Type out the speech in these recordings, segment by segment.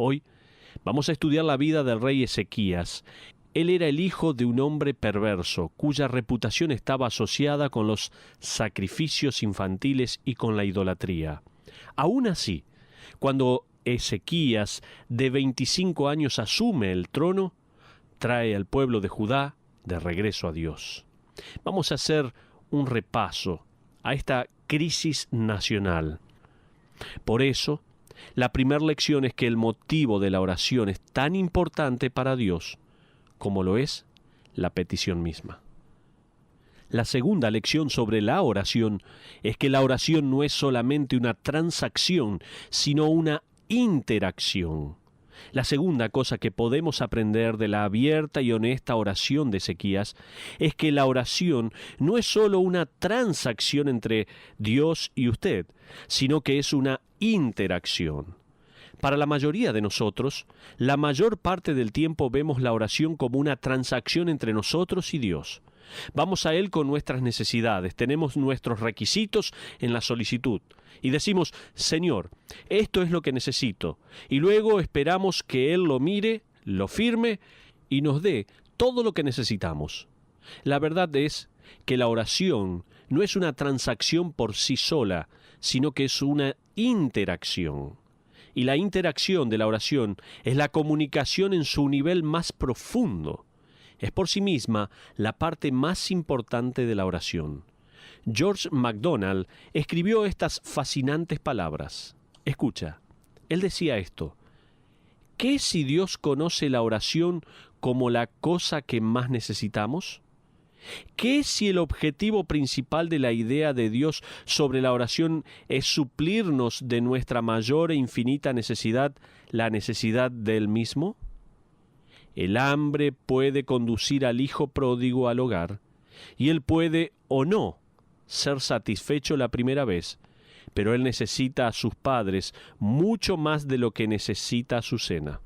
Hoy vamos a estudiar la vida del rey Ezequías. Él era el hijo de un hombre perverso, cuya reputación estaba asociada con los sacrificios infantiles y con la idolatría. Aún así, cuando Ezequías, de 25 años, asume el trono, trae al pueblo de Judá de regreso a Dios. Vamos a hacer un repaso a esta crisis nacional. Por eso, la primera lección es que el motivo de la oración es tan importante para Dios como lo es la petición misma. La segunda lección sobre la oración es que la oración no es solamente una transacción, sino una interacción. La segunda cosa que podemos aprender de la abierta y honesta oración de Ezequías es que la oración no es solo una transacción entre Dios y usted, sino que es una interacción. Para la mayoría de nosotros, la mayor parte del tiempo vemos la oración como una transacción entre nosotros y Dios. Vamos a Él con nuestras necesidades, tenemos nuestros requisitos en la solicitud y decimos, Señor, esto es lo que necesito, y luego esperamos que Él lo mire, lo firme y nos dé todo lo que necesitamos. La verdad es que la oración no es una transacción por sí sola, sino que es una interacción. Y la interacción de la oración es la comunicación en su nivel más profundo. Es por sí misma la parte más importante de la oración. George MacDonald escribió estas fascinantes palabras. Escucha, él decía esto: ¿qué si Dios conoce la oración como la cosa que más necesitamos? ¿Qué si el objetivo principal de la idea de Dios sobre la oración es suplirnos de nuestra mayor e infinita necesidad, la necesidad de Él mismo? El hambre puede conducir al hijo pródigo al hogar, y él puede o no ser satisfecho la primera vez, pero él necesita a sus padres mucho más de lo que necesita a su cena.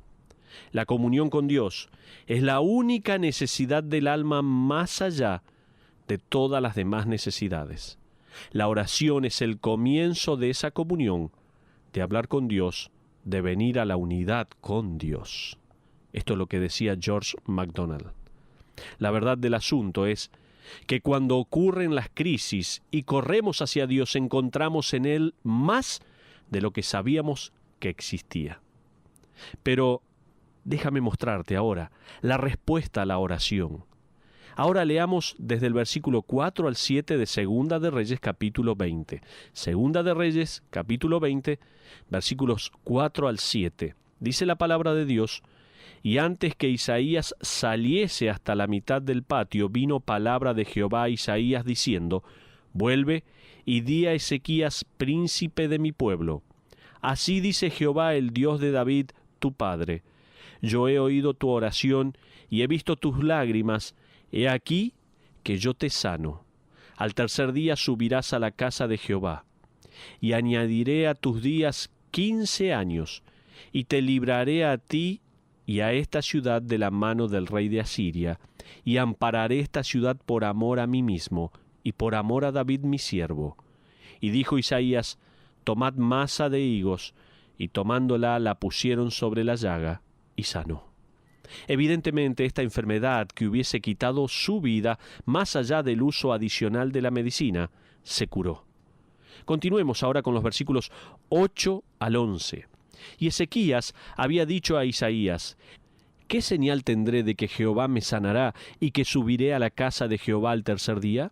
La comunión con Dios es la única necesidad del alma más allá de todas las demás necesidades. La oración es el comienzo de esa comunión, de hablar con Dios, de venir a la unidad con Dios. Esto es lo que decía George MacDonald. La verdad del asunto es que cuando ocurren las crisis y corremos hacia Dios, encontramos en Él más de lo que sabíamos que existía. Pero déjame mostrarte ahora la respuesta a la oración. Ahora leamos desde el versículo 4 al 7 de Segunda de Reyes, capítulo 20. Segunda de Reyes, capítulo 20, versículos 4 al 7. Dice la palabra de Dios: y antes que Isaías saliese hasta la mitad del patio, vino palabra de Jehová a Isaías diciendo: vuelve y di a Ezequías, príncipe de mi pueblo. Así dice Jehová, el Dios de David, tu padre: yo he oído tu oración y he visto tus lágrimas. He aquí que yo te sano. Al tercer día subirás a la casa de Jehová, y añadiré a tus días 15 años, y te libraré a ti y a esta ciudad de la mano del rey de Asiria, y ampararé esta ciudad por amor a mí mismo, y por amor a David mi siervo. Y dijo Isaías: tomad masa de higos, y tomándola la pusieron sobre la llaga, y sanó. Evidentemente, esta enfermedad que hubiese quitado su vida, más allá del uso adicional de la medicina, se curó. Continuemos ahora con los versículos 8 al 11. Y Ezequías había dicho a Isaías: ¿qué señal tendré de que Jehová me sanará y que subiré a la casa de Jehová al tercer día?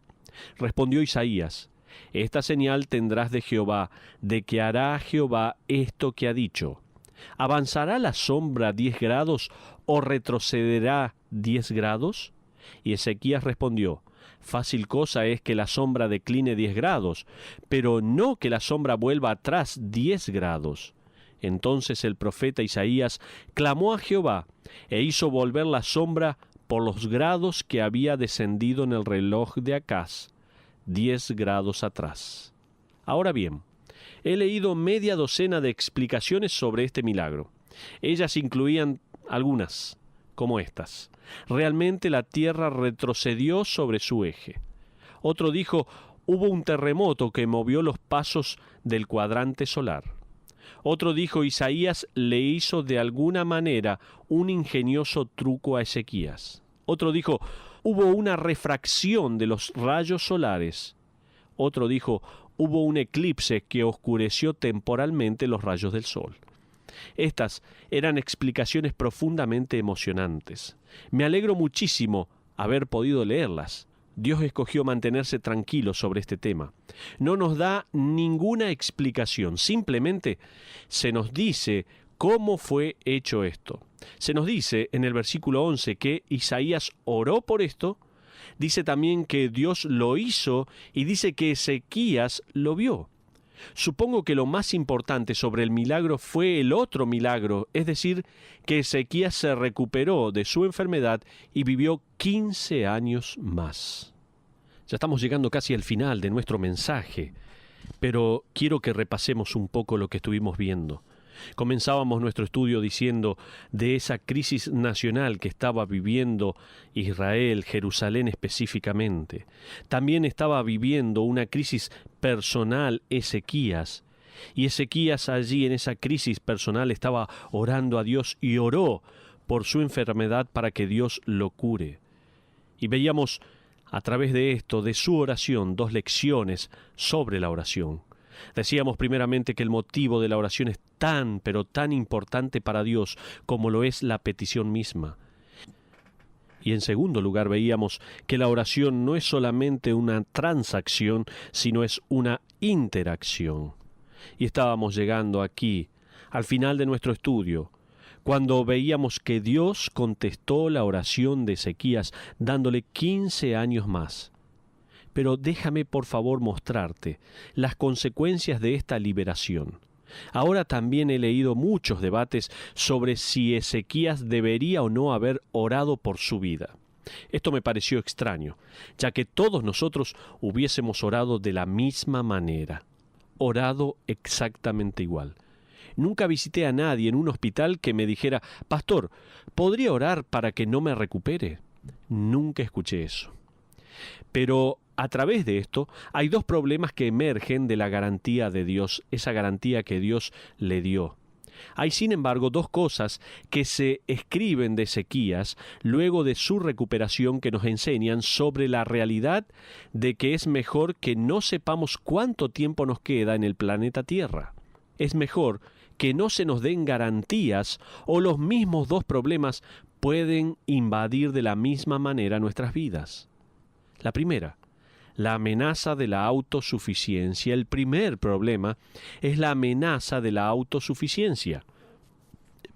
Respondió Isaías: esta señal tendrás de Jehová, de que hará Jehová esto que ha dicho. ¿Avanzará la sombra 10 grados o retrocederá 10 grados? Y Ezequías respondió: fácil cosa es que la sombra decline 10 grados, pero no que la sombra vuelva atrás 10 grados. Entonces el profeta Isaías clamó a Jehová e hizo volver la sombra por los grados que había descendido en el reloj de Acaz, 10 grados atrás. Ahora bien, he leído media docena de explicaciones sobre este milagro. Ellas incluían algunas, como estas: realmente la tierra retrocedió sobre su eje. Otro dijo: hubo un terremoto que movió los pasos del cuadrante solar. Otro dijo, Isaías le hizo de alguna manera un ingenioso truco a Ezequías. Otro dijo, hubo una refracción de los rayos solares. Otro dijo, hubo un eclipse que oscureció temporalmente los rayos del sol. Estas eran explicaciones profundamente emocionantes. Me alegro muchísimo haber podido leerlas. Dios escogió mantenerse tranquilo sobre este tema. No nos da ninguna explicación, simplemente se nos dice cómo fue hecho esto. Se nos dice en el versículo 11 que Isaías oró por esto, dice también que Dios lo hizo y dice que Ezequías lo vio. Supongo que lo más importante sobre el milagro fue el otro milagro, es decir, que Ezequías se recuperó de su enfermedad y vivió 15 años más. Ya estamos llegando casi al final de nuestro mensaje, pero quiero que repasemos un poco lo que estuvimos viendo. Comenzábamos nuestro estudio diciendo de esa crisis nacional que estaba viviendo Israel, Jerusalén específicamente. También estaba viviendo una crisis personal Ezequías. Y Ezequías allí en esa crisis personal estaba orando a Dios y oró por su enfermedad para que Dios lo cure. Y veíamos a través de esto, de su oración, dos lecciones sobre la oración. Decíamos primeramente que el motivo de la oración es tan, pero tan importante para Dios como lo es la petición misma. Y en segundo lugar veíamos que la oración no es solamente una transacción, sino es una interacción. Y estábamos llegando aquí, al final de nuestro estudio, cuando veíamos que Dios contestó la oración de Ezequías dándole 15 años más. Pero déjame por favor mostrarte las consecuencias de esta liberación. Ahora también he leído muchos debates sobre si Ezequías debería o no haber orado por su vida. Esto me pareció extraño, ya que todos nosotros hubiésemos orado de la misma manera, orado exactamente igual. Nunca visité a nadie en un hospital que me dijera, «Pastor, ¿podría orar para que no me recupere?» Nunca escuché eso. Pero a través de esto hay dos problemas que emergen de la garantía de Dios, esa garantía que Dios le dio. Hay, sin embargo, dos cosas que se escriben de Ezequías luego de su recuperación que nos enseñan sobre la realidad de que es mejor que no sepamos cuánto tiempo nos queda en el planeta Tierra. Es mejor que no se nos den garantías o los mismos dos problemas pueden invadir de la misma manera nuestras vidas. La primera, la amenaza de la autosuficiencia. El primer problema es la amenaza de la autosuficiencia.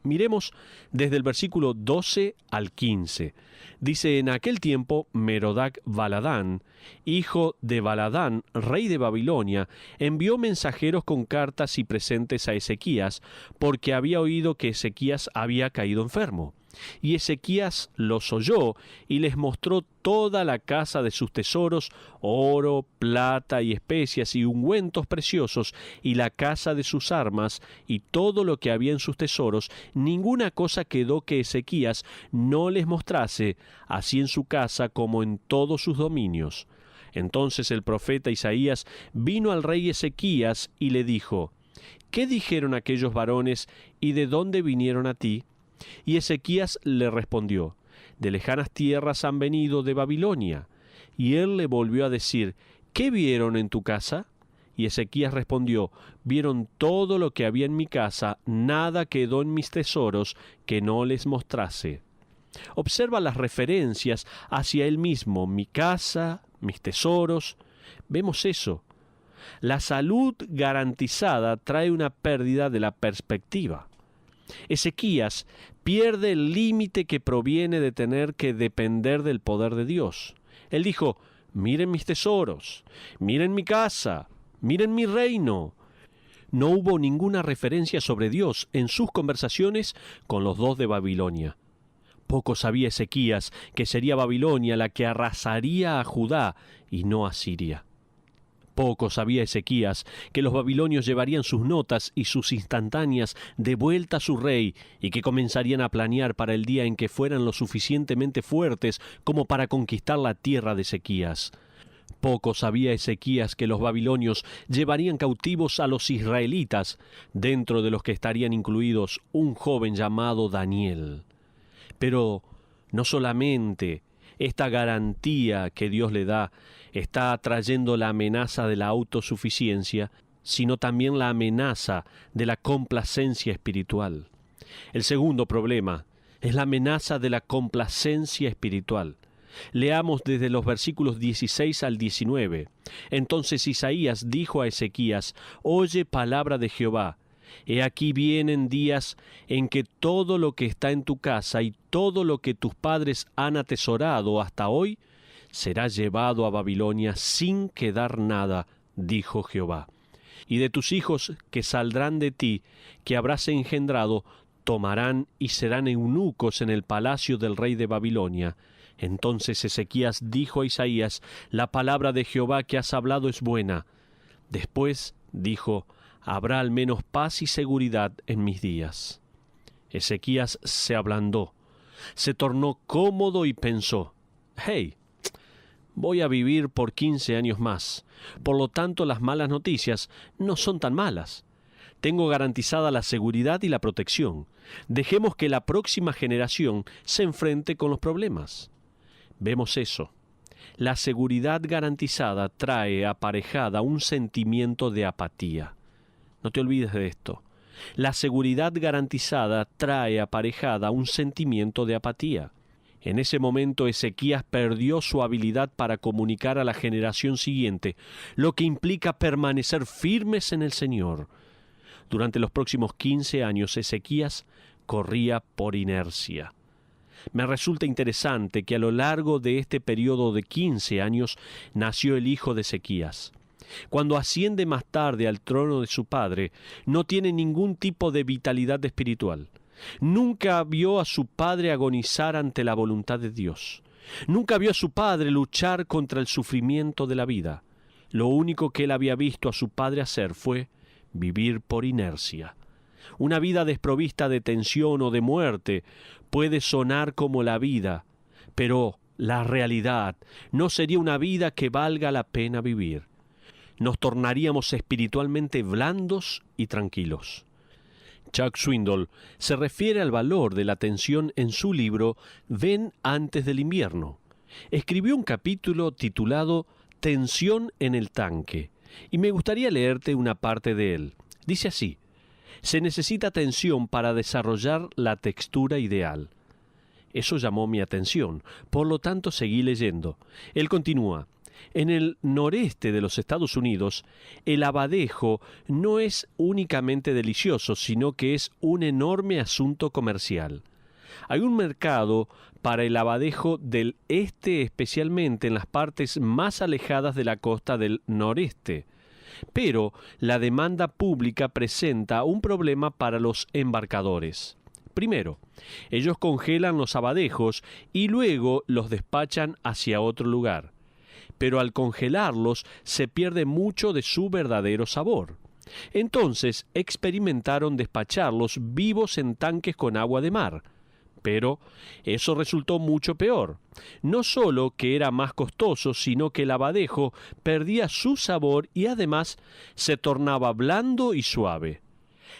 Miremos desde el versículo 12 al 15. Dice, en aquel tiempo Merodac Baladán, hijo de Baladán, rey de Babilonia, envió mensajeros con cartas y presentes a Ezequías, porque había oído que Ezequías había caído enfermo. Y Ezequías los oyó y les mostró toda la casa de sus tesoros, oro, plata y especias y ungüentos preciosos, y la casa de sus armas, y todo lo que había en sus tesoros. Ninguna cosa quedó que Ezequías no les mostrase, así en su casa como en todos sus dominios. Entonces el profeta Isaías vino al rey Ezequías y le dijo, ¿qué dijeron aquellos varones y de dónde vinieron a ti? Y Ezequías le respondió, de lejanas tierras han venido de Babilonia. Y él le volvió a decir, ¿qué vieron en tu casa? Y Ezequías respondió, vieron todo lo que había en mi casa, nada quedó en mis tesoros que no les mostrase. Observa las referencias hacia él mismo, mi casa, mis tesoros. Vemos eso. La salud garantizada trae una pérdida de la perspectiva. Ezequías pierde el límite que proviene de tener que depender del poder de Dios. Él dijo, miren mis tesoros, miren mi casa, miren mi reino. No hubo ninguna referencia sobre Dios en sus conversaciones con los dos de Babilonia. Poco sabía Ezequías que sería Babilonia la que arrasaría a Judá y no a Siria. Poco sabía Ezequías que los babilonios llevarían sus notas y sus instantáneas de vuelta a su rey y que comenzarían a planear para el día en que fueran lo suficientemente fuertes como para conquistar la tierra de Ezequías. Poco sabía Ezequías que los babilonios llevarían cautivos a los israelitas, dentro de los que estarían incluidos un joven llamado Daniel. Pero no solamente esta garantía que Dios le da está trayendo la amenaza de la autosuficiencia, sino también la amenaza de la complacencia espiritual. El segundo problema es la amenaza de la complacencia espiritual. Leamos desde los versículos 16 al 19. Entonces Isaías dijo a Ezequías: «Oye palabra de Jehová. He aquí vienen días en que todo lo que está en tu casa y todo lo que tus padres han atesorado hasta hoy será llevado a Babilonia sin quedar nada, dijo Jehová. Y de tus hijos que saldrán de ti, que habrás engendrado, tomarán y serán eunucos en el palacio del rey de Babilonia». Entonces Ezequías dijo a Isaías: «La palabra de Jehová que has hablado es buena». Después dijo: «Habrá al menos paz y seguridad en mis días». Ezequías se ablandó, se tornó cómodo y pensó: «Hey, voy a vivir por 15 años más, por lo tanto las malas noticias no son tan malas. Tengo garantizada la seguridad y la protección. Dejemos que la próxima generación se enfrente con los problemas». Vemos eso. La seguridad garantizada trae aparejada un sentimiento de apatía. No te olvides de esto. La seguridad garantizada trae aparejada un sentimiento de apatía. En ese momento Ezequías perdió su habilidad para comunicar a la generación siguiente, lo que implica permanecer firmes en el Señor. Durante los próximos 15 años Ezequías corría por inercia. Me resulta interesante que a lo largo de este periodo de 15 años nació el hijo de Ezequías. Cuando asciende más tarde al trono de su padre, no tiene ningún tipo de vitalidad espiritual. Nunca vio a su padre agonizar ante la voluntad de Dios. Nunca vio a su padre luchar contra el sufrimiento de la vida. Lo único que él había visto a su padre hacer fue vivir por inercia. Una vida desprovista de tensión o de muerte puede sonar como la vida, pero la realidad no sería una vida que valga la pena vivir. Nos tornaríamos espiritualmente blandos y tranquilos. Chuck Swindoll se refiere al valor de la tensión en su libro Ven antes del invierno. Escribió un capítulo titulado Tensión en el tanque, y me gustaría leerte una parte de él. Dice así: «Se necesita tensión para desarrollar la textura ideal». Eso llamó mi atención, por lo tanto seguí leyendo. Él continúa: «En el noreste de los Estados Unidos, el abadejo no es únicamente delicioso, sino que es un enorme asunto comercial. Hay un mercado para el abadejo del este, especialmente en las partes más alejadas de la costa del noreste. Pero la demanda pública presenta un problema para los embarcadores. Primero, ellos congelan los abadejos y luego los despachan hacia otro lugar. Pero al congelarlos se pierde mucho de su verdadero sabor. Entonces experimentaron despacharlos vivos en tanques con agua de mar. Pero eso resultó mucho peor. No solo que era más costoso, sino que el abadejo perdía su sabor y además se tornaba blando y suave.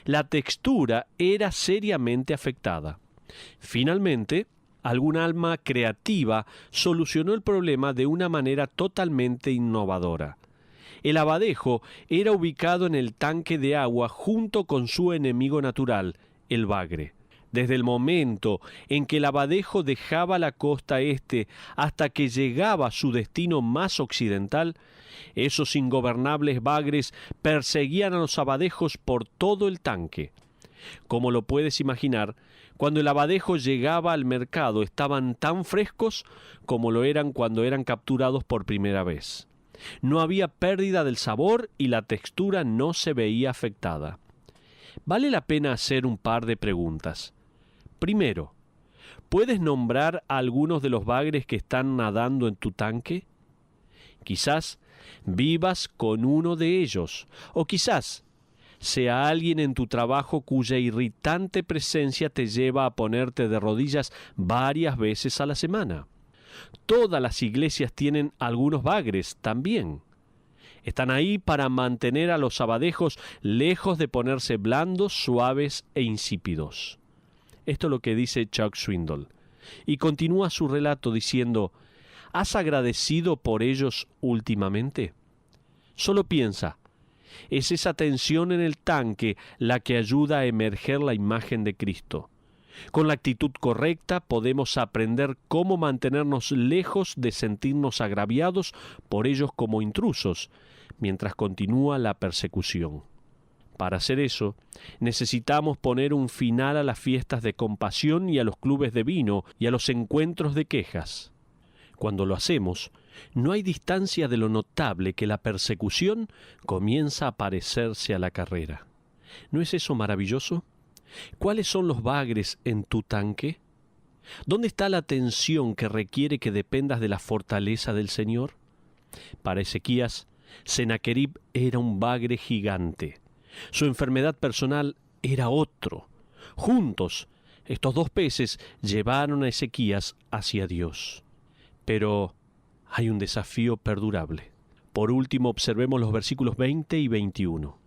La textura era seriamente afectada. Finalmente, algún alma creativa solucionó el problema de una manera totalmente innovadora. El abadejo era ubicado en el tanque de agua junto con su enemigo natural, el bagre. Desde el momento en que el abadejo dejaba la costa este hasta que llegaba a su destino más occidental, esos ingobernables bagres perseguían a los abadejos por todo el tanque. Como lo puedes imaginar, cuando el abadejo llegaba al mercado estaban tan frescos como lo eran cuando eran capturados por primera vez. No había pérdida del sabor y la textura no se veía afectada. Vale la pena hacer un par de preguntas. Primero, ¿puedes nombrar a algunos de los bagres que están nadando en tu tanque? Quizás vivas con uno de ellos, o quizás sea alguien en tu trabajo cuya irritante presencia te lleva a ponerte de rodillas varias veces a la semana. Todas las iglesias tienen algunos bagres también. Están ahí para mantener a los abadejos lejos de ponerse blandos, suaves e insípidos. Esto es lo que dice Chuck Swindoll. Y continúa su relato diciendo, ¿has agradecido por ellos últimamente? Solo piensa, es esa tensión en el tanque la que ayuda a emerger la imagen de Cristo. Con la actitud correcta podemos aprender cómo mantenernos lejos de sentirnos agraviados por ellos como intrusos, mientras continúa la persecución. Para hacer eso, necesitamos poner un final a las fiestas de compasión y a los clubes de vino y a los encuentros de quejas. Cuando lo hacemos, no hay distancia de lo notable que la persecución comienza a parecerse a la carrera. ¿No es eso maravilloso? ¿Cuáles son los bagres en tu tanque? ¿Dónde está la tensión que requiere que dependas de la fortaleza del Señor? Para Ezequías, Sennacherib era un bagre gigante. Su enfermedad personal era otro. Juntos, estos dos peces llevaron a Ezequías hacia Dios. Pero hay un desafío perdurable. Por último, observemos los versículos 20 y 21.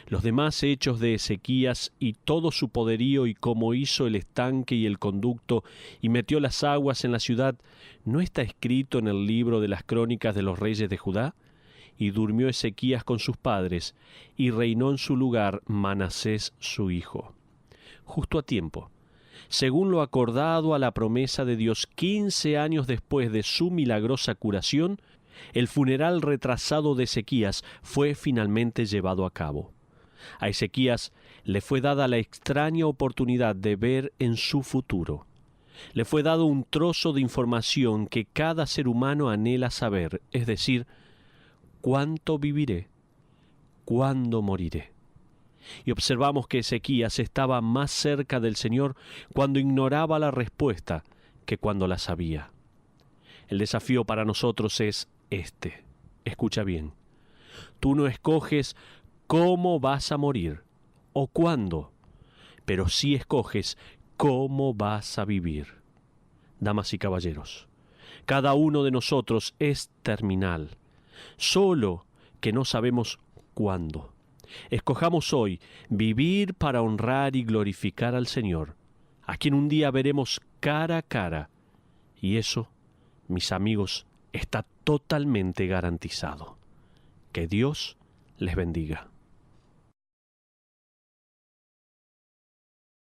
Los demás hechos de Ezequías y todo su poderío y cómo hizo el estanque y el conducto y metió las aguas en la ciudad, ¿no está escrito en el libro de las crónicas de los reyes de Judá? Y durmió Ezequías con sus padres, y reinó en su lugar Manasés su hijo. Justo a tiempo, según lo acordado a la promesa de Dios 15 años después de su milagrosa curación, el funeral retrasado de Ezequías fue finalmente llevado a cabo. A Ezequías le fue dada la extraña oportunidad de ver en su futuro. Le fue dado un trozo de información que cada ser humano anhela saber, es decir, ¿cuánto viviré? ¿Cuándo moriré? Y observamos que Ezequías estaba más cerca del Señor cuando ignoraba la respuesta que cuando la sabía. El desafío para nosotros es este. Escucha bien. Tú no escoges cómo vas a morir o cuándo, pero sí escoges cómo vas a vivir. Damas y caballeros, cada uno de nosotros es terminal, solo que no sabemos cuándo. Escojamos hoy vivir para honrar y glorificar al Señor, a quien un día veremos cara a cara, y eso, mis amigos, está totalmente garantizado. Que Dios les bendiga.